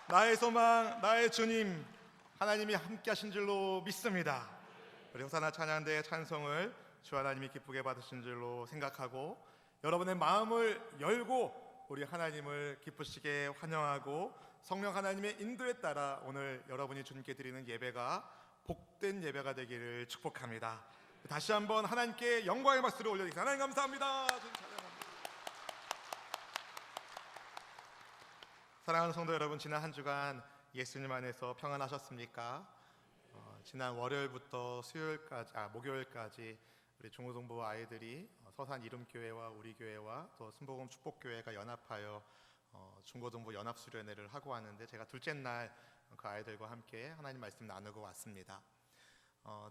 나의 소망, 나의 주님, 하나님이 함께 하신 줄로 믿습니다. 우리 호사나 찬양대의 찬송을 주 하나님이 기쁘게 받으신 줄로 생각하고 여러분의 마음을 열고 우리 하나님을 기쁘시게 환영하고 성령 하나님의 인도에 따라 오늘 여러분이 주님께 드리는 예배가 복된 예배가 되기를 축복합니다. 다시 한번 하나님께 영광의 박수를 올려드리겠습니다. 하나님 감사합니다. 사랑하는 성도 여러분, 지난 한 주간 예수님 안에서 평안하셨습니까? 지난 월요일부터 목요일까지 우리 중고등부 아이들이 서산 이름교회와 우리 교회와 또 순복음 축복교회가 연합하여 중고등부 연합수련회를 하고 왔는데 제가 둘째 날 그 아이들과 함께 하나님 말씀 나누고 왔습니다.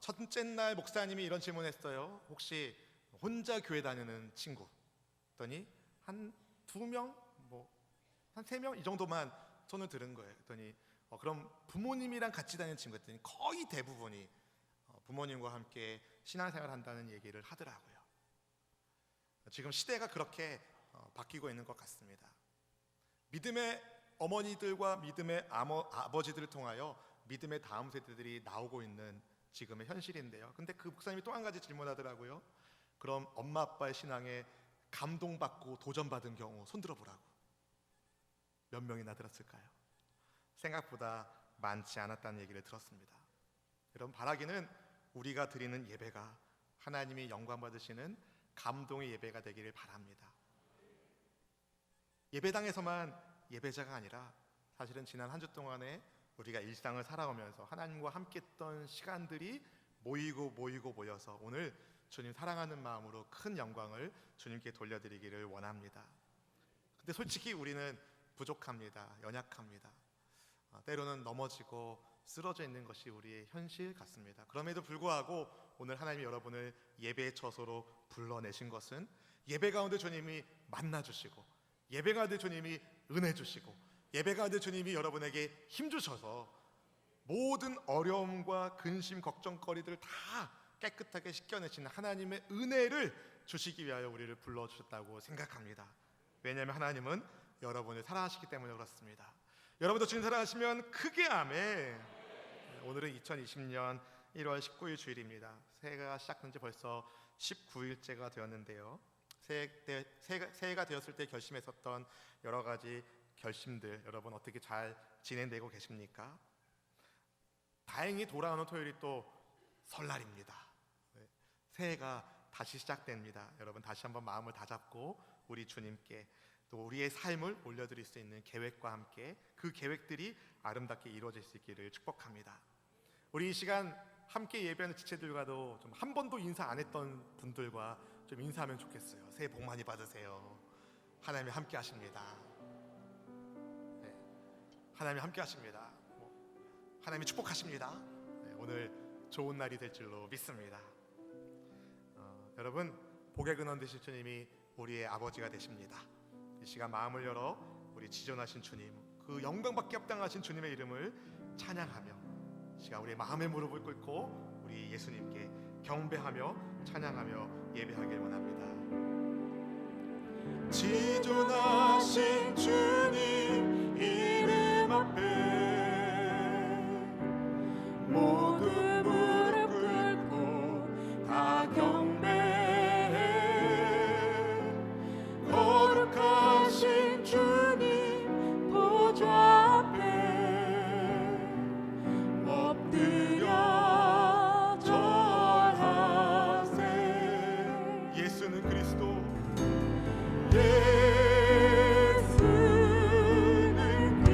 첫째 날 목사님이 이런 질문했어요. 혹시 혼자 교회 다니는 친구? 했더니 한 2명? 한 3명? 이 정도만 손을 들은 거예요. 그랬더니 그럼 부모님이랑 같이 다니는 친구 했더니 거의 대부분이 부모님과 함께 신앙생활 한다는 얘기를 하더라고요. 지금 시대가 그렇게 바뀌고 있는 것 같습니다. 믿음의 어머니들과 믿음의 아버지들을 통하여 믿음의 다음 세대들이 나오고 있는 지금의 현실인데요. 근데 그 목사님이 또 한 가지 질문하더라고요. 그럼 엄마 아빠의 신앙에 감동받고 도전받은 경우 손 들어보라고. 몇 명이나 들었을까요? 생각보다 많지 않았다는 얘기를 들었습니다. 여러분, 바라기는 우리가 드리는 예배가 하나님이 영광 받으시는 감동의 예배가 되기를 바랍니다. 예배당에서만 예배자가 아니라 사실은 지난 한 주 동안에 우리가 일상을 살아오면서 하나님과 함께 했던 시간들이 모여서 오늘 주님 사랑하는 마음으로 큰 영광을 주님께 돌려드리기를 원합니다. 근데 솔직히 우리는 부족합니다. 연약합니다. 때로는 넘어지고 쓰러져 있는 것이 우리의 현실 같습니다. 그럼에도 불구하고 오늘 하나님이 여러분을 예배의 처소로 불러내신 것은 예배 가운데 주님이 만나주시고 예배 가운데 주님이 은혜 주시고 예배 가운데 주님이 여러분에게 힘 주셔서 모든 어려움과 근심, 걱정거리들을 다 깨끗하게 씻겨내시는 하나님의 은혜를 주시기 위하여 우리를 불러주셨다고 생각합니다. 왜냐하면 하나님은 여러분을 사랑하시기 때문에 그렇습니다. 여러분도 주님 사랑하시면 크게 아멘. 오늘은 2020년 1월 19일 주일입니다. 새해가 시작된 지 벌써 19일째가 되었는데요. 새해가 되었을 때 결심했었던 여러 가지 결심들 여러분 어떻게 잘 진행되고 계십니까? 다행히 돌아오는 토요일이 또 설날입니다. 새해가 다시 시작됩니다. 여러분 다시 한번 마음을 다잡고 우리 주님께 또 우리의 삶을 올려드릴 수 있는 계획과 함께 그 계획들이 아름답게 이루어질 수 있기를 축복합니다. 우리 이 시간 함께 예배하는 지체들과도 좀 한 번도 인사 안 했던 분들과 좀 인사하면 좋겠어요. 새해 복 많이 받으세요. 하나님이 함께 하십니다. 네, 하나님이 함께 하십니다. 하나님이 축복하십니다. 네, 오늘 좋은 날이 될 줄로 믿습니다. 여러분 복의 근원 되실 주님이 우리의 아버지가 되십니다. 이 시간 마음을 열어 우리 지존하신 주님, 그 영광받게 합당하신 주님의 이름을 찬양하며 이 시간 우리의 마음의 무릎을 꿇고 우리 예수님께 경배하며 찬양하며 예배하길 원합니다. 지존하신 주님 이름 앞에 모두 무릎 꿇고 다 경배해. 거룩하신 주님 보좌 앞에 엎드려 절하세. 예수는 그리스도, 예수는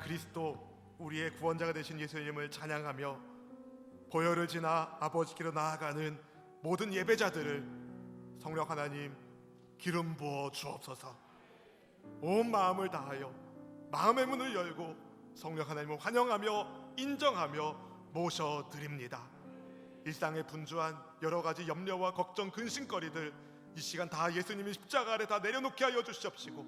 그리스도 우리의 구원자가 되신 예수님을 찬양하며 보혈을 지나 아버지께로 나아가는 모든 예배자들을 성령 하나님 기름 부어 주옵소서. 온 마음을 다하여 마음의 문을 열고 성령 하나님을 환영하며 인정하며 모셔드립니다. 일상에 분주한 여러 가지 염려와 걱정, 근심거리들 이 시간 다 예수님이 십자가 아래 다 내려놓게 하여 주시옵시고,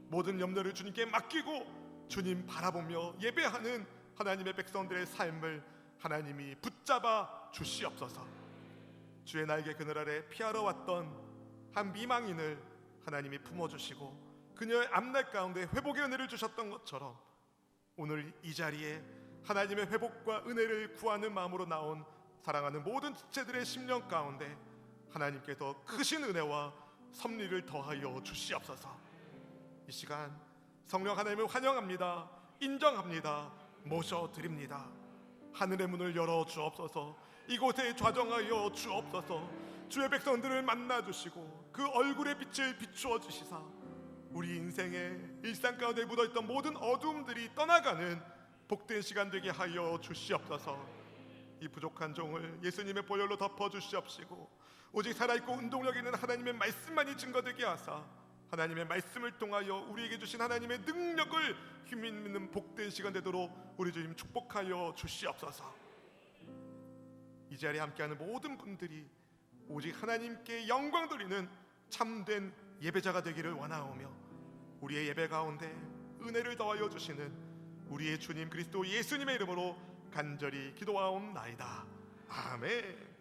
모든 염려를 주님께 맡기고 주님 바라보며 예배하는 하나님의 백성들의 삶을 하나님이 붙잡아 주시옵소서. 주의 날개 그늘 아래 피하러 왔던 한 미망인을 하나님이 품어주시고 그녀의 앞날 가운데 회복의 은혜를 주셨던 것처럼, 오늘 이 자리에 하나님의 회복과 은혜를 구하는 마음으로 나온 사랑하는 모든 지체들의 심령 가운데 하나님께서 크신 은혜와 섭리를 더하여 주시옵소서. 이 시간 성령 하나님을 환영합니다. 인정합니다. 모셔드립니다. 하늘의 문을 열어 주옵소서. 이곳에 좌정하여 주옵소서. 주의 백성들을 만나 주시고 그 얼굴의 빛을 비추어 주시사 우리 인생의 일상 가운데 묻어있던 모든 어두움들이 떠나가는 복된 시간 되게 하여 주시옵소서. 이 부족한 종을 예수님의 보혈로 덮어 주시옵시고 오직 살아있고 운동력 있는 하나님의 말씀만이 증거되게 하사 하나님의 말씀을 통하여 우리에게 주신 하나님의 능력을 힘있는 복된 시간 되도록 우리 주님 축복하여 주시옵소서. 이 자리에 함께하는 모든 분들이 오직 하나님께 영광 돌리는 참된 예배자가 되기를 원하오며 우리의 예배 가운데 은혜를 더하여 주시는 우리의 주님 그리스도 예수님의 이름으로 간절히 기도하옵나이다. 아멘.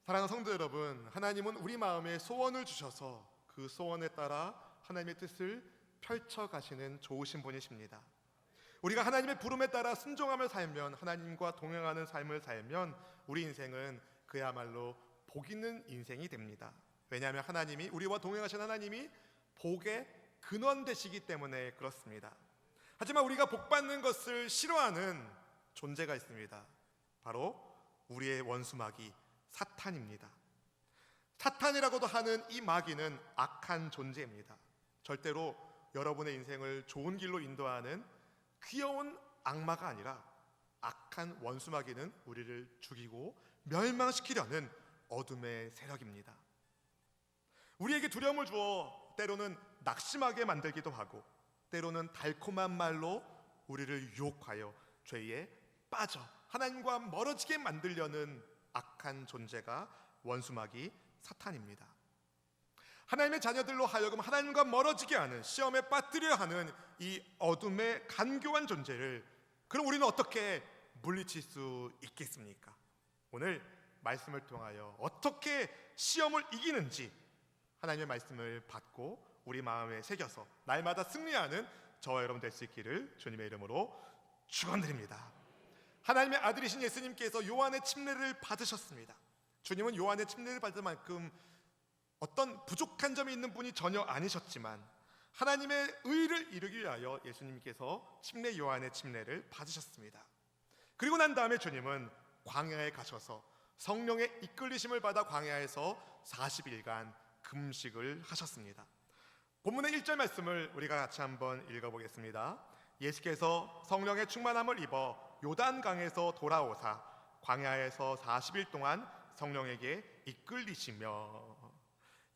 사랑하는 성도 여러분, 하나님은 우리 마음에 소원을 주셔서 그 소원에 따라 하나님의 뜻을 펼쳐가시는 좋으신 분이십니다. 우리가 하나님의 부름에 따라 순종하며 살면, 하나님과 동행하는 삶을 살면 우리 인생은 그야말로 복 있는 인생이 됩니다. 왜냐하면 하나님이, 우리와 동행하신 하나님이 복의 근원 되시기 때문에 그렇습니다. 하지만 우리가 복 받는 것을 싫어하는 존재가 있습니다. 바로 우리의 원수 마귀 사탄입니다. 사탄이라고도 하는 이 마귀는 악한 존재입니다. 절대로 여러분의 인생을 좋은 길로 인도하는 귀여운 악마가 아니라 악한 원수 마귀는 우리를 죽이고 멸망시키려는 어둠의 세력입니다. 우리에게 두려움을 주어 때로는 낙심하게 만들기도 하고, 때로는 달콤한 말로 우리를 유혹하여 죄에 빠져 하나님과 멀어지게 만들려는 악한 존재가 원수마귀 사탄입니다. 하나님의 자녀들로 하여금 하나님과 멀어지게 하는, 시험에 빠뜨려 하는 이 어둠의 간교한 존재를 그럼 우리는 어떻게 물리칠 수 있겠습니까? 오늘 말씀을 통하여 어떻게 시험을 이기는지 하나님의 말씀을 받고 우리 마음에 새겨서 날마다 승리하는 저와 여러분 될 수 있기를 주님의 이름으로 축원드립니다. 하나님의 아들이신 예수님께서 요한의 침례를 받으셨습니다. 주님은 요한의 침례를 받을 만큼 어떤 부족한 점이 있는 분이 전혀 아니셨지만 하나님의 의를 이루기 위하여 예수님께서 침례 요한의 침례를 받으셨습니다. 그리고 난 다음에 주님은 광야에 가셔서 성령의 이끌리심을 받아 광야에서 40일간 금식을 하셨습니다. 본문의 1절 말씀을 우리가 같이 한번 읽어보겠습니다. 예수께서 성령의 충만함을 입어 요단강에서 돌아오사 광야에서 40일 동안 성령에게 이끌리시며.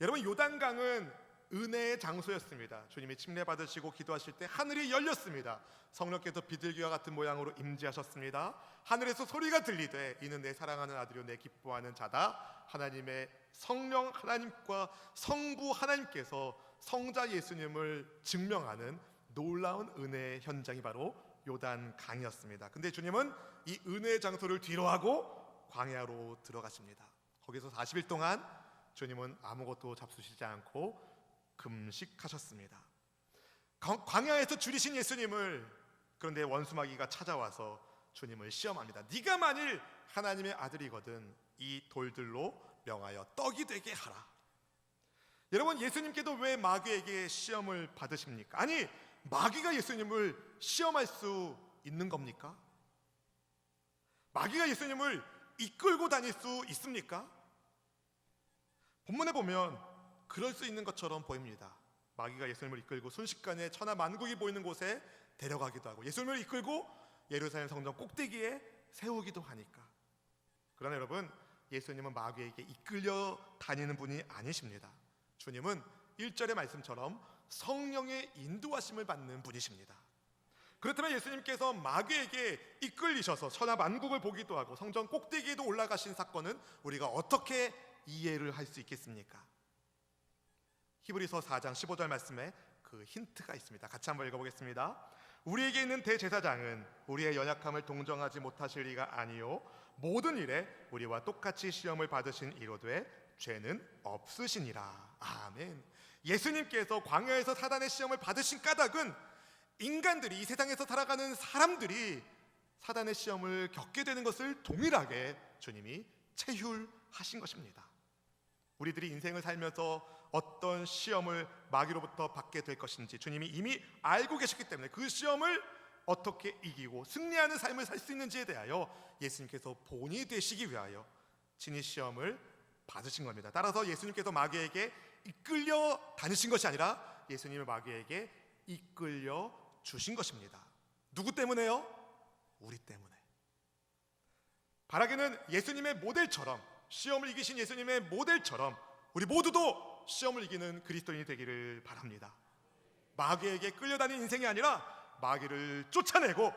여러분, 요단강은 은혜의 장소였습니다. 주님이 침례 받으시고 기도하실 때 하늘이 열렸습니다. 성령께서 비둘기와 같은 모양으로 임재하셨습니다. 하늘에서 소리가 들리되 이는 내 사랑하는 아들이요 내 기뻐하는 자다. 하나님의 성령 하나님과 성부 하나님께서 성자 예수님을 증명하는 놀라운 은혜의 현장이 바로 요단강이었습니다. 근데 주님은 이 은혜의 장소를 뒤로하고 광야로 들어가십니다. 거기서 40일 동안 주님은 아무것도 잡수시지 않고 금식하셨습니다. 광야에서 줄이신 예수님을, 그런데 원수마귀가 찾아와서 주님을 시험합니다. 네가 만일 하나님의 아들이거든 이 돌들로 명하여 떡이 되게 하라. 여러분, 예수님께도 왜 마귀에게 시험을 받으십니까? 아니, 마귀가 예수님을 시험할 수 있는 겁니까? 마귀가 예수님을 이끌고 다닐 수 있습니까? 본문에 보면 그럴 수 있는 것처럼 보입니다. 마귀가 예수님을 이끌고 순식간에 천하 만국이 보이는 곳에 데려가기도 하고 예수님을 이끌고 예루살렘 성전 꼭대기에 세우기도 하니까. 그러나 여러분, 예수님은 마귀에게 이끌려 다니는 분이 아니십니다. 주님은 1절의 말씀처럼 성령의 인도하심을 받는 분이십니다. 그렇다면 예수님께서 마귀에게 이끌리셔서 천하 만국을 보기도 하고 성전 꼭대기에도 올라가신 사건은 우리가 어떻게 이해를 할 수 있겠습니까? 히브리서 4장 15절 말씀에 그 힌트가 있습니다. 같이 한번 읽어보겠습니다. 우리에게 있는 대제사장은 우리의 연약함을 동정하지 못하실 리가 아니요 모든 일에 우리와 똑같이 시험을 받으신 이로되 죄는 없으시니라. 아멘. 예수님께서 광야에서 사단의 시험을 받으신 까닭은 인간들이, 이 세상에서 살아가는 사람들이 사단의 시험을 겪게 되는 것을 동일하게 주님이 체휼하신 것입니다. 우리들이 인생을 살면서 어떤 시험을 마귀로부터 받게 될 것인지 주님이 이미 알고 계셨기 때문에 그 시험을 어떻게 이기고 승리하는 삶을 살 수 있는지에 대하여 예수님께서 본이 되시기 위하여 친히 시험을 받으신 겁니다. 따라서 예수님께서 마귀에게 이끌려 다니신 것이 아니라 예수님의 마귀에게 이끌려 주신 것입니다. 누구 때문에요? 우리 때문에. 바라기는 예수님의 모델처럼, 시험을 이기신 예수님의 모델처럼 우리 모두도 시험을 이기는 그리스도인이 되기를 바랍니다. 마귀에게 끌려다니는 인생이 아니라 마귀를 쫓아내고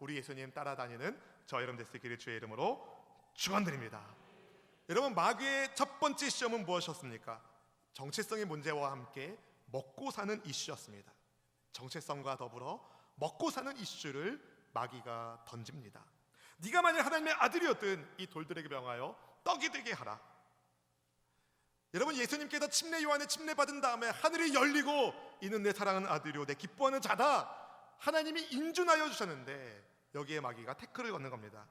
우리 예수님 따라다니는 저 여러분 되시기를 주의 이름으로 축원드립니다. 여러분, 마귀의 첫 번째 시험은 무엇이었습니까? 정체성의 문제와 함께 먹고 사는 이슈였습니다. 정체성과 더불어 먹고 사는 이슈를 마귀가 던집니다. 네가 만약 하나님의 아들이었든 이 돌들에게 명하여 떡이 되게 하라. 여러분, 예수님께서 침례 요한의 침례 받은 다음에 하늘이 열리고 이는 내 사랑하는 아들이요 내 기뻐하는 자다, 하나님이 인준하여 주셨는데 여기에 마귀가 태클을 걷는 겁니다.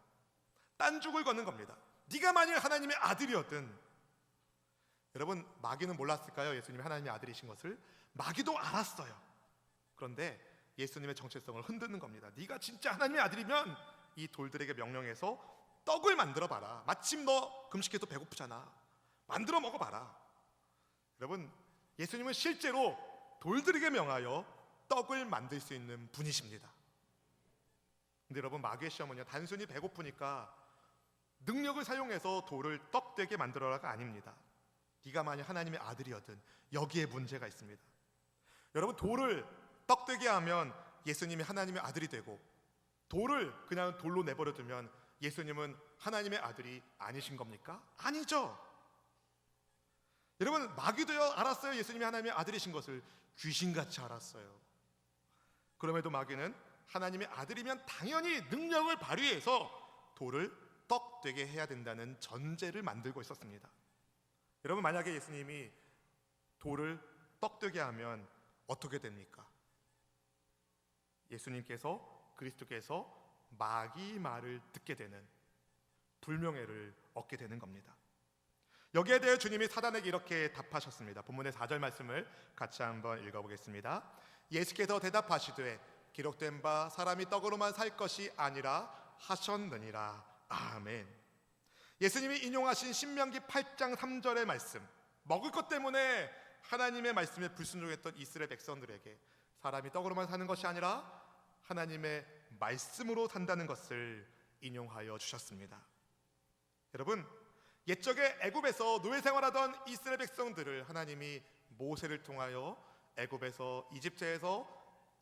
딴죽을 걷는 겁니다. 네가 만약 하나님의 아들이었든. 여러분, 마귀는 몰랐을까요? 예수님이 하나님의 아들이신 것을 마귀도 알았어요. 그런데 예수님의 정체성을 흔드는 겁니다. 네가 진짜 하나님의 아들이면 이 돌들에게 명령해서 떡을 만들어 봐라. 마침 너 금식해서 배고프잖아. 만들어 먹어봐라. 여러분, 예수님은 실제로 돌들에게 명하여 떡을 만들 수 있는 분이십니다. 근데 여러분, 마귀의 시험은요, 단순히 배고프니까 능력을 사용해서 돌을 떡 되게 만들어라가 아닙니다. 네가 만약 하나님의 아들이었든 여기에 문제가 있습니다. 여러분, 돌을 떡 되게 하면 예수님이 하나님의 아들이 되고, 돌을 그냥 돌로 내버려 두면 예수님은 하나님의 아들이 아니신 겁니까? 아니죠. 여러분, 마귀도요 알았어요. 예수님이 하나님의 아들이신 것을 귀신같이 알았어요. 그럼에도 마귀는 하나님의 아들이면 당연히 능력을 발휘해서 돌을 떡 되게 해야 된다는 전제를 만들고 있었습니다. 여러분, 만약에 예수님이 돌을 떡 되게 하면 어떻게 됩니까? 예수님께서, 그리스도께서 마귀 말을 듣게 되는 불명예를 얻게 되는 겁니다. 여기에 대해 주님이 사단에게 이렇게 답하셨습니다. 본문의 4절 말씀을 같이 한번 읽어보겠습니다. 예수께서 대답하시되 기록된 바 사람이 떡으로만 살 것이 아니라 하셨느니라. 아멘. 예수님이 인용하신 신명기 8장 3절의 말씀, 먹을 것 때문에 하나님의 말씀에 불순종했던 이스라엘 백성들에게 사람이 떡으로만 사는 것이 아니라 하나님의 말씀으로 산다는 것을 인용하여 주셨습니다. 여러분, 옛적에 애굽에서 노예 생활하던 이스라엘 백성들을 하나님이 모세를 통하여 애굽에서, 이집트에서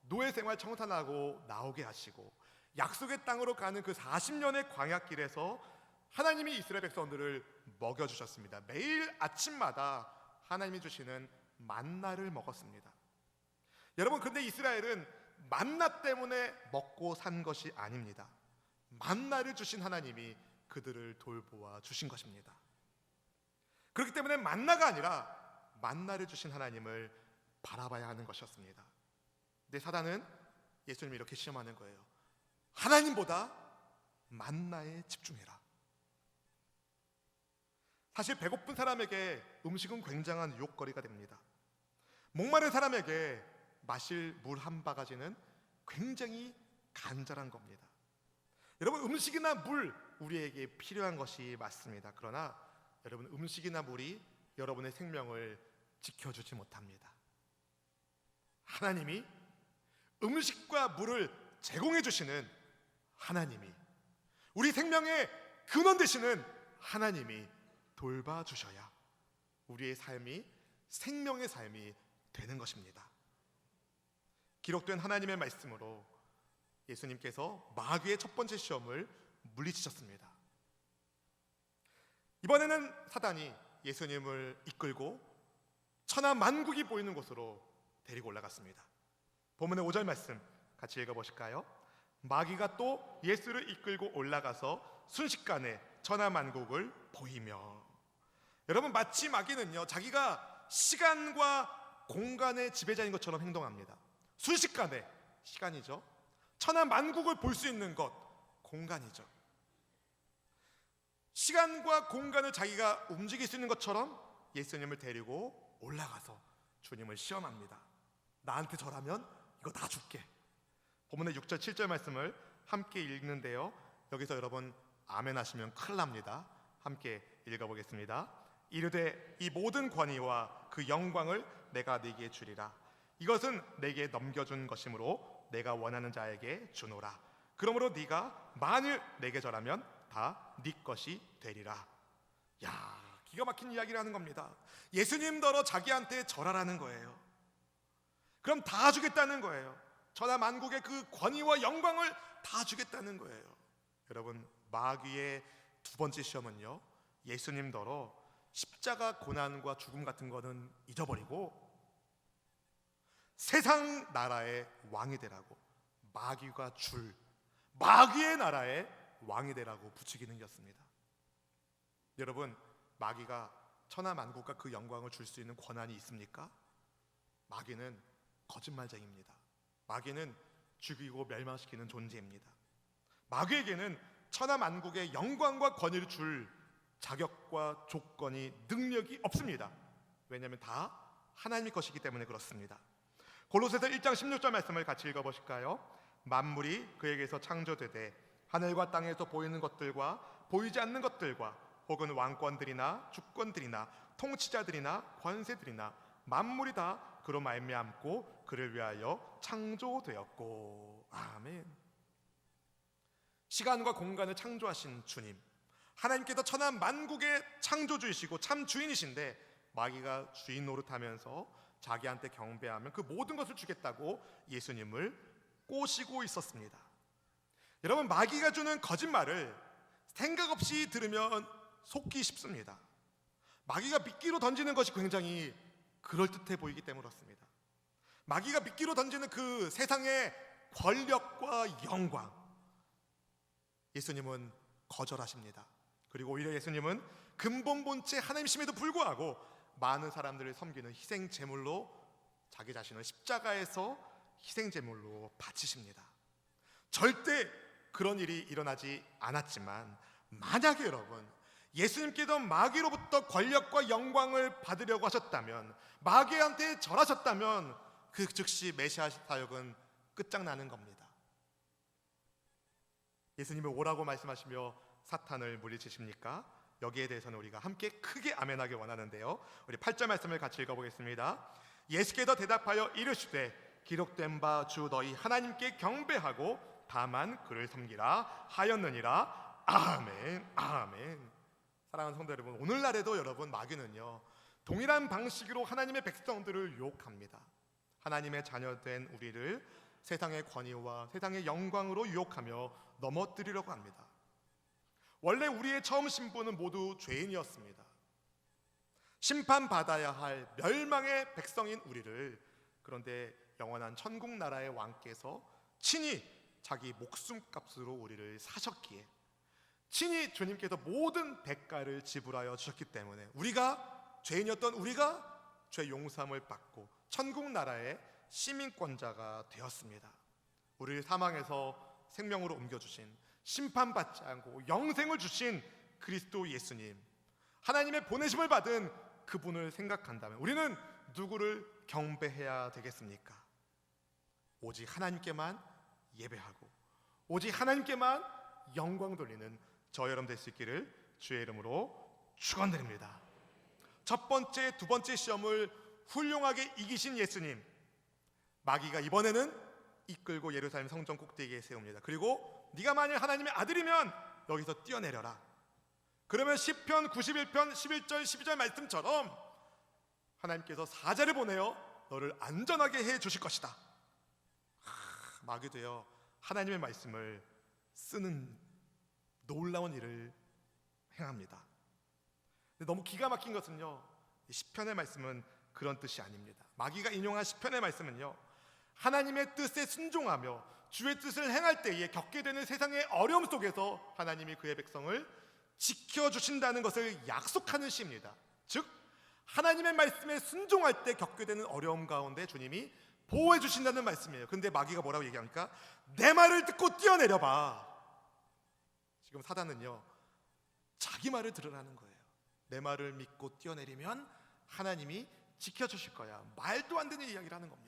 노예 생활 청산하고 나오게 하시고 약속의 땅으로 가는 그 40년의 광야길에서 하나님이 이스라엘 백성들을 먹여주셨습니다. 매일 아침마다 하나님이 주시는 만나를 먹었습니다. 여러분, 근데 이스라엘은 만나 때문에 먹고 산 것이 아닙니다. 만나를 주신 하나님이 그들을 돌보아 주신 것입니다. 그렇기 때문에 만나가 아니라 만나를 주신 하나님을 바라봐야 하는 것이었습니다. 근데 사단은 예수님이 이렇게 시험하는 거예요. 하나님보다 만나에 집중해라. 사실 배고픈 사람에게 음식은 굉장한 유혹거리가 됩니다. 목마른 사람에게 마실 물 한 바가지는 굉장히 간절한 겁니다. 여러분, 음식이나 물 우리에게 필요한 것이 맞습니다. 그러나 여러분, 음식이나 물이 여러분의 생명을 지켜주지 못합니다. 하나님이, 음식과 물을 제공해 주시는 하나님이, 우리 생명의 근원 되시는 하나님이 돌봐주셔야 우리의 삶이 생명의 삶이 되는 것입니다. 기록된 하나님의 말씀으로 예수님께서 마귀의 첫 번째 시험을 물리치셨습니다. 이번에는 사단이 예수님을 이끌고 천하 만국이 보이는 곳으로 데리고 올라갔습니다. 본문의 5절 말씀 같이 읽어보실까요? 마귀가 또 예수를 이끌고 올라가서 순식간에 천하 만국을 보이며. 여러분, 마치 마귀는요, 자기가 시간과 공간의 지배자인 것처럼 행동합니다. 순식간에, 시간이죠. 천하 만국을 볼 수 있는 것, 공간이죠. 시간과 공간을 자기가 움직일 수 있는 것처럼 예수님을 데리고 올라가서 주님을 시험합니다. 나한테 절하면 이거 다 줄게. 본문의 6절 7절 말씀을 함께 읽는데요, 여기서 여러분 아멘 하시면 큰일 납니다. 함께 읽어보겠습니다. 이르되 이 모든 권위와 그 영광을 내가 네게 주리라. 이것은 내게 넘겨준 것이므로 내가 원하는 자에게 주노라. 그러므로 네가 만일 내게 절하면 다 네 것이 되리라. 야, 기가 막힌 이야기를 하는 겁니다. 예수님더러 자기한테 절하라는 거예요. 그럼 다 주겠다는 거예요. 천하 만국의 그 권위와 영광을 다 주겠다는 거예요. 여러분, 마귀의 두 번째 시험은요, 예수님더러 십자가 고난과 죽음 같은 거는 잊어버리고 세상 나라의 왕이 되라고, 마귀가 줄 마귀의 나라의 왕이 되라고 부추기는 것입니다. 여러분, 마귀가 천하 만국과 그 영광을 줄 수 있는 권한이 있습니까? 마귀는 거짓말쟁이입니다. 마귀는 죽이고 멸망시키는 존재입니다. 마귀에게는 천하 만국의 영광과 권위를 줄 자격과 조건이, 능력이 없습니다. 왜냐하면 다 하나님의 것이기 때문에 그렇습니다. 골로새서 1장 16절 말씀을 같이 읽어보실까요? 만물이 그에게서 창조되되 하늘과 땅에서 보이는 것들과 보이지 않는 것들과 혹은 왕권들이나 주권들이나 통치자들이나 권세들이나 만물이 다 그로 말미암고 그를 위하여 창조되었고. 아멘. 시간과 공간을 창조하신 주님, 하나님께서 천하 만국의 창조주이시고 참 주인이신데 마귀가 주인 노릇하면서 자기한테 경배하면 그 모든 것을 주겠다고 예수님을 꼬시고 있었습니다. 여러분, 마귀가 주는 거짓말을 생각 없이 들으면 속기 쉽습니다. 마귀가 미끼로 던지는 것이 굉장히 그럴듯해 보이기 때문에 그렇습니다. 마귀가 미끼로 던지는 그 세상의 권력과 영광, 예수님은 거절하십니다. 그리고 오히려 예수님은 근본 본체 하나님이심에도 불구하고 많은 사람들을 섬기는 희생 제물로 자기 자신을 십자가에서 희생 제물로 바치십니다. 절대 그런 일이 일어나지 않았지만 만약에 여러분, 예수님께서 마귀로부터 권력과 영광을 받으려고 하셨다면, 마귀한테 절하셨다면 그 즉시 메시아 사역은 끝장나는 겁니다. 예수님이 오라고 말씀하시며 사탄을 물리치십니까? 여기에 대해서는 우리가 함께 크게 아멘하기 원하는데요, 우리 8절 말씀을 같이 읽어보겠습니다. 예수께서 대답하여 이르시되 기록된 바 주 너희 하나님께 경배하고 다만 그를 섬기라 하였느니라. 아멘, 아멘. 사랑하는 성도 여러분, 오늘날에도 여러분, 마귀는요 동일한 방식으로 하나님의 백성들을 유혹합니다. 하나님의 자녀된 우리를 세상의 권위와 세상의 영광으로 유혹하며 넘어뜨리려고 합니다. 원래 우리의 처음 신부는 모두 죄인이었습니다. 심판받아야 할 멸망의 백성인 우리를, 그런데 영원한 천국 나라의 왕께서 친히 자기 목숨값으로 우리를 사셨기에, 친히 주님께서 모든 대가를 지불하여 주셨기 때문에 우리가, 죄인이었던 우리가 죄 용서함을 받고 천국 나라의 시민권자가 되었습니다. 우리를 사망에서 생명으로 옮겨주신, 심판받지 않고 영생을 주신 그리스도 예수님, 하나님의 보내심을 받은 그분을 생각한다면 우리는 누구를 경배해야 되겠습니까? 오직 하나님께만 예배하고 오직 하나님께만 영광 돌리는 저 여러분 될 수 있기를 주의 이름으로 축원드립니다. 첫 번째, 두 번째 시험을 훌륭하게 이기신 예수님, 마귀가 이번에는 이끌고 예루살렘 성전 꼭대기에 세웁니다. 그리고 네가 만일 하나님의 아들이면 여기서 뛰어내려라. 그러면 시편 91편 11절 12절 말씀처럼 하나님께서 사자를 보내어 너를 안전하게 해 주실 것이다. 마귀도요, 하나님의 말씀을 쓰는 놀라운 일을 행합니다. 근데 너무 기가 막힌 것은요, 시편의 말씀은 그런 뜻이 아닙니다. 마귀가 인용한 시편의 말씀은요, 하나님의 뜻에 순종하며 주의 뜻을 행할 때에 겪게 되는 세상의 어려움 속에서 하나님이 그의 백성을 지켜주신다는 것을 약속하는 시입니다. 즉 하나님의 말씀에 순종할 때 겪게 되는 어려움 가운데 주님이 보호해 주신다는 말씀이에요. 근데 마귀가 뭐라고 얘기합니까? 내 말을 듣고 뛰어내려봐. 지금 사단은요, 자기 말을 들으라는 거예요. 내 말을 믿고 뛰어내리면 하나님이 지켜주실 거야. 말도 안 되는 이야기를 하는 겁니다.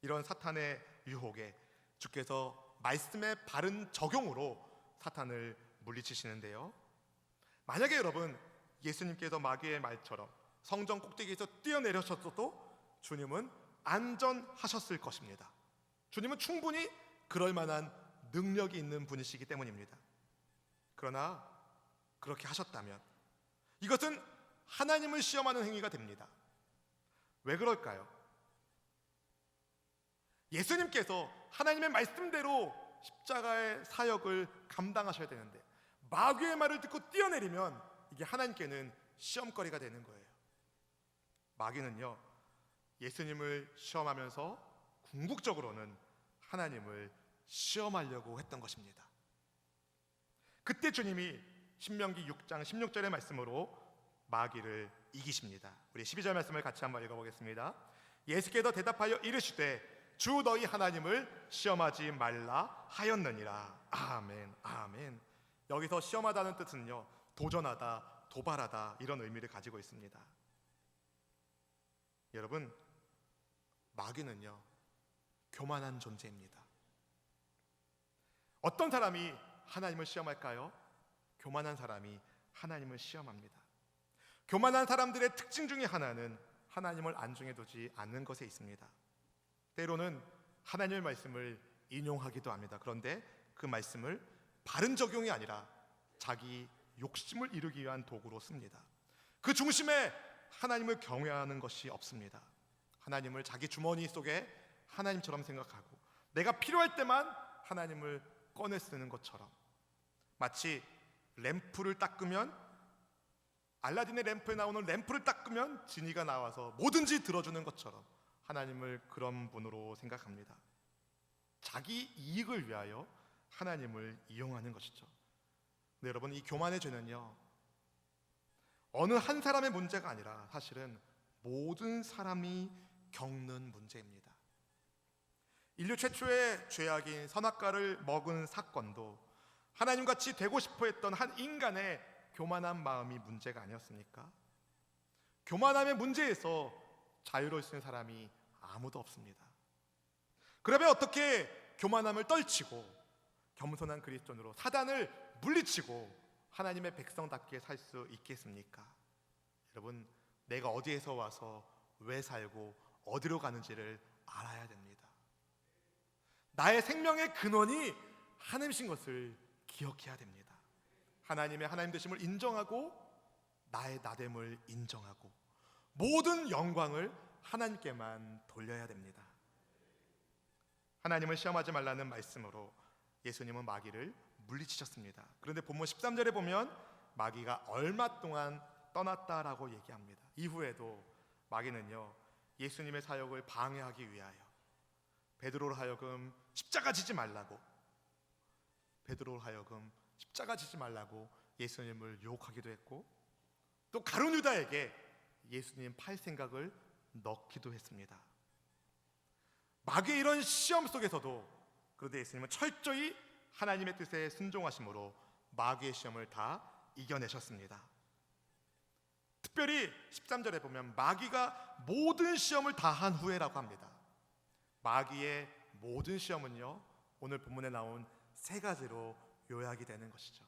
이런 사탄의 유혹에 주께서 말씀의 바른 적용으로 사탄을 물리치시는데요, 만약에 여러분 예수님께서 마귀의 말처럼 성전 꼭대기에서 뛰어내려셨어도 주님은 안전하셨을 것입니다. 주님은 충분히 그럴 만한 능력이 있는 분이시기 때문입니다. 그러나 그렇게 하셨다면 이것은 하나님을 시험하는 행위가 됩니다. 왜 그럴까요? 예수님께서 하나님의 말씀대로 십자가의 사역을 감당하셔야 되는데 마귀의 말을 듣고 뛰어내리면 이게 하나님께는 시험거리가 되는 거예요. 마귀는요, 예수님을 시험하면서 궁극적으로는 하나님을 시험하려고 했던 것입니다. 그때 주님이 신명기 6장 16절의 말씀으로 마귀를 이기십니다. 우리 12절 말씀을 같이 한번 읽어보겠습니다. 예수께서 대답하여 이르시되 주 너희 하나님을 시험하지 말라 하였느니라. 아멘, 아멘. 여기서 시험하다는 뜻은요, 도전하다, 도발하다 이런 의미를 가지고 있습니다. 여러분, 마귀는요, 교만한 존재입니다. 어떤 사람이 하나님을 시험할까요? 교만한 사람이 하나님을 시험합니다. 교만한 사람들의 특징 중에 하나는 하나님을 안중에 두지 않는 것에 있습니다. 때로는 하나님의 말씀을 인용하기도 합니다. 그런데 그 말씀을 바른 적용이 아니라 자기 욕심을 이루기 위한 도구로 씁니다. 그 중심에 하나님을 경외하는 것이 없습니다. 하나님을 자기 주머니 속에 하나님처럼 생각하고 내가 필요할 때만 하나님을 꺼내 쓰는 것처럼, 마치 램프를 딱 끄면, 알라딘의 램프에 나오는 램프를 딱 끄면 지니가 나와서 뭐든지 들어주는 것처럼 하나님을 그런 분으로 생각합니다. 자기 이익을 위하여 하나님을 이용하는 것이죠. 근데 여러분, 이 교만의 죄는요, 어느 한 사람의 문제가 아니라 사실은 모든 사람이 겪는 문제입니다. 인류 최초의 죄악인 선악과를 먹은 사건도 하나님같이 되고 싶어 했던 한 인간의 교만한 마음이 문제가 아니었습니까? 교만함의 문제에서 자유로울 수 있는 사람이 아무도 없습니다. 그러면 어떻게 교만함을 떨치고 겸손한 그리스도인으로 사단을 물리치고 하나님의 백성답게 살 수 있겠습니까? 여러분, 내가 어디에서 와서 왜 살고 어디로 가는지를 알아야 됩니다. 나의 생명의 근원이 하나님이신 것을 기억해야 됩니다. 하나님의 하나님 되심을 인정하고 나의 나됨을 인정하고 모든 영광을 하나님께만 돌려야 됩니다. 하나님을 시험하지 말라는 말씀으로 예수님은 마귀를 물리치셨습니다. 그런데 본문 13절에 보면 마귀가 얼마 동안 떠났다라고 얘기합니다. 이후에도 마귀는요, 예수님의 사역을 방해하기 위하여 베드로로 하여금 십자가 지지 말라고, 예수님을 유혹하기도 했고, 또 가룟 유다에게 예수님 팔 생각을 넣기도 했습니다. 마귀의 이런 시험 속에서도 그런데 예수님은 철저히 하나님의 뜻에 순종하심으로 마귀의 시험을 다 이겨내셨습니다. 특별히 13절에 보면 마귀가 모든 시험을 다 한 후에라고 합니다. 마귀의 모든 시험은요, 오늘 본문에 나온 세 가지로 요약이 되는 것이죠.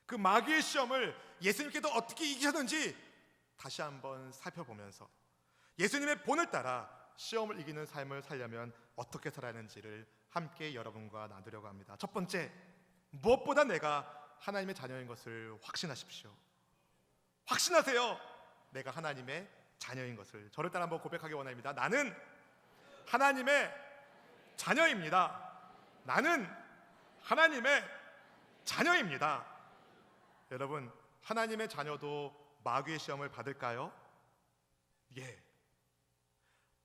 그 마귀의 시험을 예수님께서 어떻게 이기셨는지 다시 한번 살펴보면서 예수님의 본을 따라 시험을 이기는 삶을 살려면 어떻게 살아야 하는지를 함께 여러분과 나누려고 합니다. 첫 번째, 무엇보다 내가 하나님의 자녀인 것을 확신하십시오. 확신하세요. 내가 하나님의 자녀인 것을. 저를 따라 한번 고백하기 원합니다. 나는 하나님의 자녀입니다. 나는 하나님의 자녀입니다. 여러분, 하나님의 자녀도 마귀의 시험을 받을까요? 예.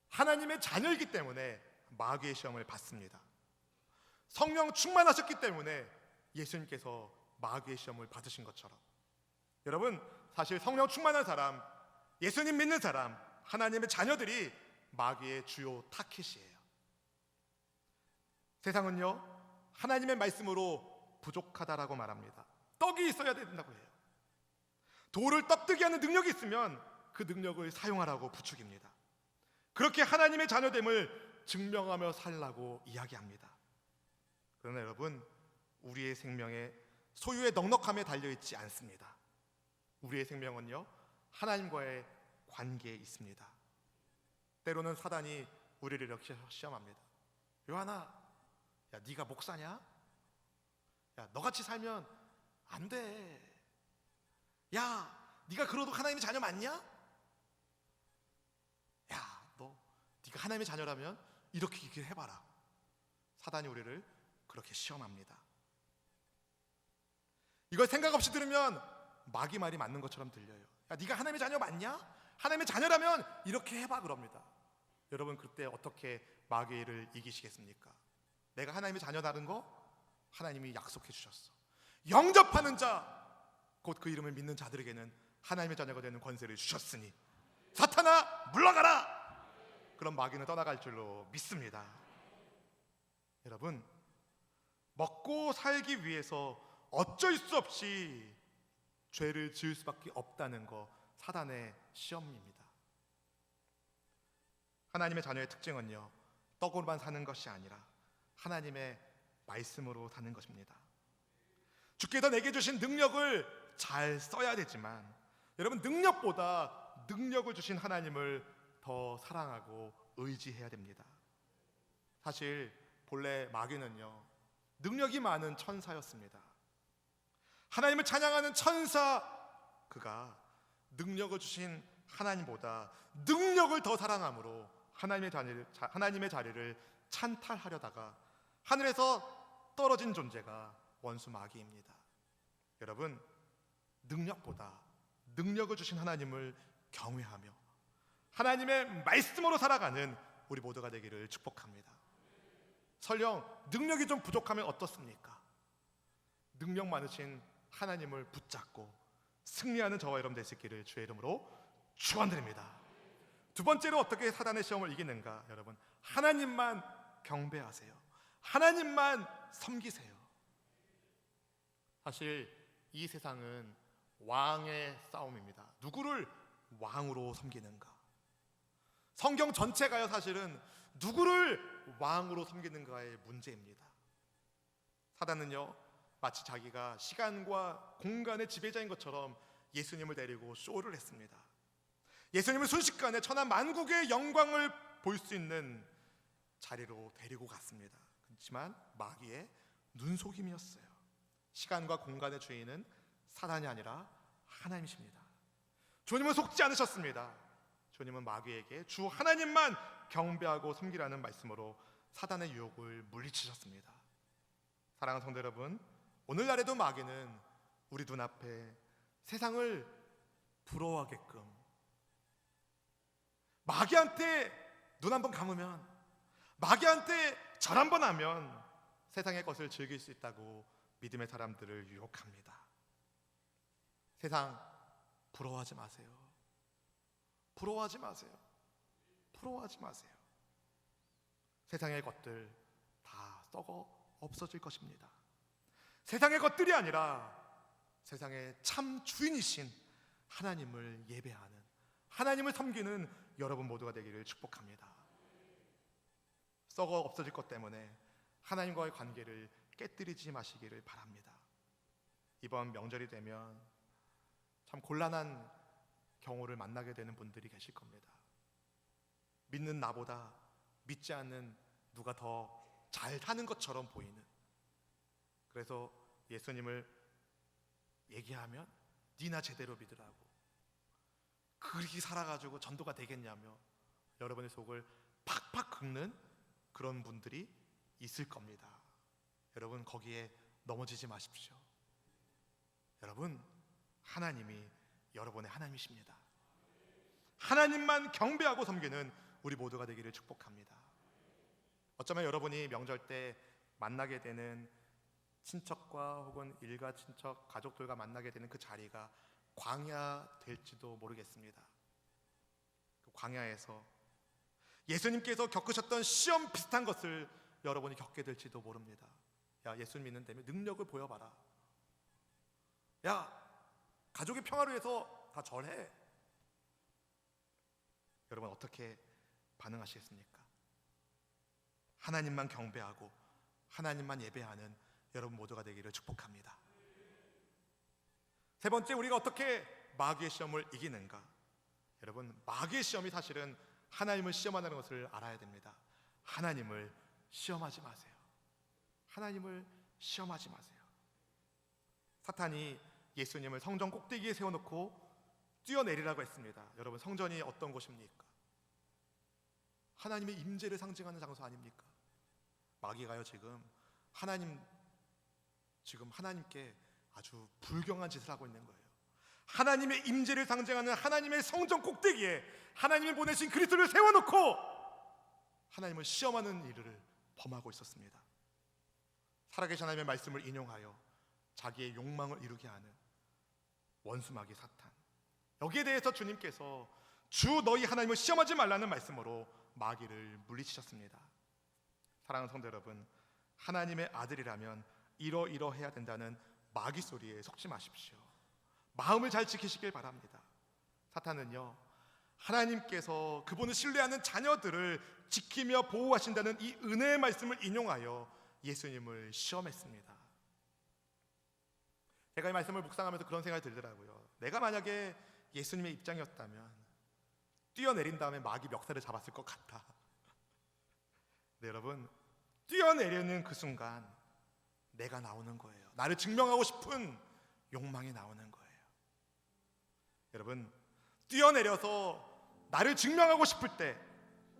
하나님의 자녀이기 때문에 마귀의 시험을 받습니다. 성령 충만하셨기 때문에 예수님께서 마귀의 시험을 받으신 것처럼, 여러분, 사실 성령 충만한 사람, 예수님 믿는 사람, 하나님의 자녀들이 마귀의 주요 타깃이에요. 세상은요, 하나님의 말씀으로 부족하다라고 말합니다. 떡이 있어야 된다고 해요. 돌을 떡뜨게 하는 능력이 있으면 그 능력을 사용하라고 부추깁니다. 그렇게 하나님의 자녀됨을 증명하며 살라고 이야기합니다. 그러나 여러분, 우리의 생명에 소유의 넉넉함에 달려있지 않습니다. 우리의 생명은요, 하나님과의 관계에 있습니다. 때로는 사단이 우리를 이렇게 시험합니다. 요한아, 야, 네가 목사냐? 야, 너같이 살면 안 돼. 야, 네가 그러도 하나님의 자녀 맞냐? 야, 네가 하나님의 자녀라면 이렇게 해봐라. 사단이 우리를 그렇게 시험합니다. 이걸 생각 없이 들으면 마귀 말이 맞는 것처럼 들려요. 야, 네가 하나님의 자녀 맞냐? 하나님의 자녀라면 이렇게 해봐 그럽니다. 여러분, 그때 어떻게 마귀를 이기시겠습니까? 내가 하나님의 자녀다는 거 하나님이 약속해 주셨어. 영접하는 자, 곧 그 이름을 믿는 자들에게는 하나님의 자녀가 되는 권세를 주셨으니 사탄아 물러가라. 그럼 마귀는 떠나갈 줄로 믿습니다. 여러분, 먹고 살기 위해서 어쩔 수 없이 죄를 지을 수밖에 없다는 거, 사단의 시험입니다. 하나님의 자녀의 특징은요, 떡으로만 사는 것이 아니라 하나님의 말씀으로 사는 것입니다. 주께서 내게 주신 능력을 잘 써야 되지만, 여러분, 능력보다 능력을 주신 하나님을 더 사랑하고 의지해야 됩니다. 사실 본래 마귀는요, 능력이 많은 천사였습니다. 하나님을 찬양하는 천사, 그가 능력을 주신 하나님보다 능력을 더 사랑함으로 하나님의 자리를 찬탈하려다가 하늘에서 떨어진 존재가 원수 마귀입니다. 여러분, 능력보다 능력을 주신 하나님을 경외하며 하나님의 말씀으로 살아가는 우리 모두가 되기를 축복합니다. 설령 능력이 좀 부족하면 어떻습니까? 능력 많으신 하나님을 붙잡고 승리하는 저와 여러분 되시기를 주의 이름으로 축원드립니다. 두 번째로 어떻게 사단의 시험을 이기는가? 여러분, 하나님만 경배하세요. 하나님만 섬기세요. 사실 이 세상은 왕의 싸움입니다. 누구를 왕으로 섬기는가? 성경 전체가요, 사실은 누구를 왕으로 섬기는가의 문제입니다. 사단은요, 마치 자기가 시간과 공간의 지배자인 것처럼 예수님을 데리고 쇼를 했습니다. 예수님을 순식간에 천하 만국의 영광을 볼 수 있는 자리로 데리고 갔습니다. 그렇지만 마귀의 눈속임이었어요. 시간과 공간의 주인은 사단이 아니라 하나님이십니다. 주님은 속지 않으셨습니다. 주님은 마귀에게 주 하나님만 경배하고 섬기라는 말씀으로 사단의 유혹을 물리치셨습니다. 사랑하는 성도 여러분, 오늘날에도 마귀는 우리 눈앞에 세상을 부러워하게끔, 마귀한테 눈 한번 감으면, 마귀한테 절 한번 하면 세상의 것을 즐길 수 있다고 믿음의 사람들을 유혹합니다. 세상 부러워하지 마세요. 부러워하지 마세요. 부러워하지 마세요. 세상의 것들 다 썩어 없어질 것입니다. 세상의 것들이 아니라 세상의 참 주인이신 하나님을 예배하는, 하나님을 섬기는 여러분 모두가 되기를 축복합니다. 썩어 없어질 것 때문에 하나님과의 관계를 깨뜨리지 마시기를 바랍니다. 이번 명절이 되면 참 곤란한 경우를 만나게 되는 분들이 계실 겁니다. 믿는 나보다 믿지 않는 누가 더 잘 사는 것처럼 보이는, 그래서 예수님을 얘기하면 니나 제대로 믿으라고, 그렇게 살아가지고 전도가 되겠냐며 여러분의 속을 팍팍 긁는 그런 분들이 있을 겁니다. 여러분, 거기에 넘어지지 마십시오. 여러분, 하나님이 여러분의 하나님이십니다. 하나님만 경배하고 섬기는 우리 모두가 되기를 축복합니다. 어쩌면 여러분이 명절 때 만나게 되는 친척과 혹은 일가 친척, 가족들과 만나게 되는 그 자리가 광야 될지도 모르겠습니다. 그 광야에서 예수님께서 겪으셨던 시험 비슷한 것을 여러분이 겪게 될지도 모릅니다. 야, 예수 믿는다면 능력을 보여봐라. 야, 가족의 평화를 위해서 다 절해. 여러분, 어떻게 반응하시겠습니까? 하나님만 경배하고 하나님만 예배하는 여러분 모두가 되기를 축복합니다. 세 번째, 우리가 어떻게 마귀의 시험을 이기는가? 여러분, 마귀의 시험이 사실은 하나님을 시험하는 것을 알아야 됩니다. 하나님을 시험하지 마세요. 하나님을 시험하지 마세요. 사탄이 예수님을 성전 꼭대기에 세워놓고 뛰어내리라고 했습니다. 여러분, 성전이 어떤 곳입니까? 하나님의 임재를 상징하는 장소 아닙니까? 마귀가요, 지금 하나님께 아주 불경한 짓을 하고 있는 거예요. 하나님의 임재를 상징하는 하나님의 성전 꼭대기에 하나님이 보내신 그리스도를 세워놓고 하나님을 시험하는 일을 범하고 있었습니다. 살아계신 하나님의 말씀을 인용하여 자기의 욕망을 이루게 하는 원수 마귀 사탄, 여기에 대해서 주님께서 주 너희 하나님을 시험하지 말라는 말씀으로 마귀를 물리치셨습니다. 사랑하는 성도 여러분, 하나님의 아들이라면 이러이러해야 된다는 마귀 소리에 속지 마십시오. 마음을 잘 지키시길 바랍니다. 사탄은요, 하나님께서 그분을 신뢰하는 자녀들을 지키며 보호하신다는 이 은혜의 말씀을 인용하여 예수님을 시험했습니다. 제가 이 말씀을 묵상하면서 그런 생각이 들더라고요. 내가 만약에 예수님의 입장이었다면 뛰어내린 다음에 마귀 멱살을 잡았을 것 같다. 네, 여러분, 뛰어내리는 그 순간 내가 나오는 거예요. 나를 증명하고 싶은 욕망이 나오는 거예요. 여러분, 뛰어내려서 나를 증명하고 싶을 때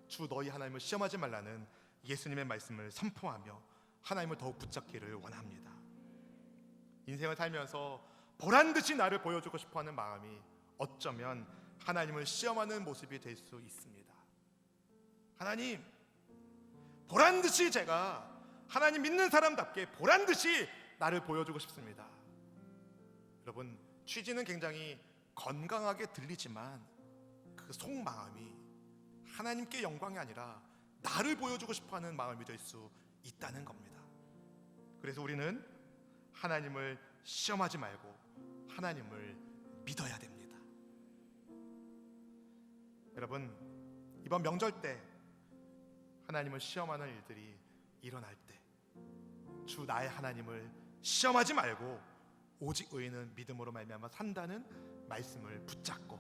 주 너희 하나님을 시험하지 말라는 예수님의 말씀을 선포하며 하나님을 더욱 붙잡기를 원합니다. 인생을 살면서 보란듯이 나를 보여주고 싶어하는 마음이 어쩌면 하나님을 시험하는 모습이 될 수 있습니다. 하나님, 보란듯이 제가 하나님 믿는 사람답게 보란듯이 나를 보여주고 싶습니다. 여러분, 취지는 굉장히 건강하게 들리지만 그 속마음이 하나님께 영광이 아니라 나를 보여주고 싶어하는 마음이 될 수 있다는 겁니다. 그래서 우리는 하나님을 시험하지 말고 하나님을 믿어야 됩니다. 여러분, 이번 명절 때 하나님을 시험하는 일들이 일어날 때 주 나의 하나님을 시험하지 말고 오직 의인은 믿음으로 말미암아 산다는 말씀을 붙잡고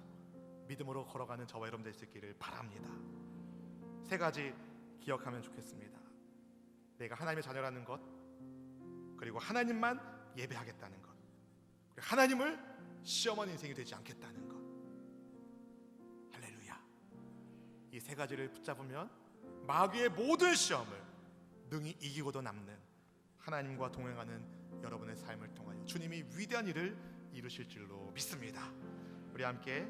믿음으로 걸어가는 저와 여러분 될 수 있기를 바랍니다. 세 가지 기억하면 좋겠습니다. 내가 하나님의 자녀라는 것, 그리고 하나님만 예배하겠다는 것, 그리고 하나님을 시험하는 인생이 되지 않겠다는 것. 할렐루야. 이 세 가지를 붙잡으면 마귀의 모든 시험을 능히 이기고도 남는 하나님과 동행하는 여러분의 삶을 통하여 주님이 위대한 일을 이루실 줄로 믿습니다. 우리 함께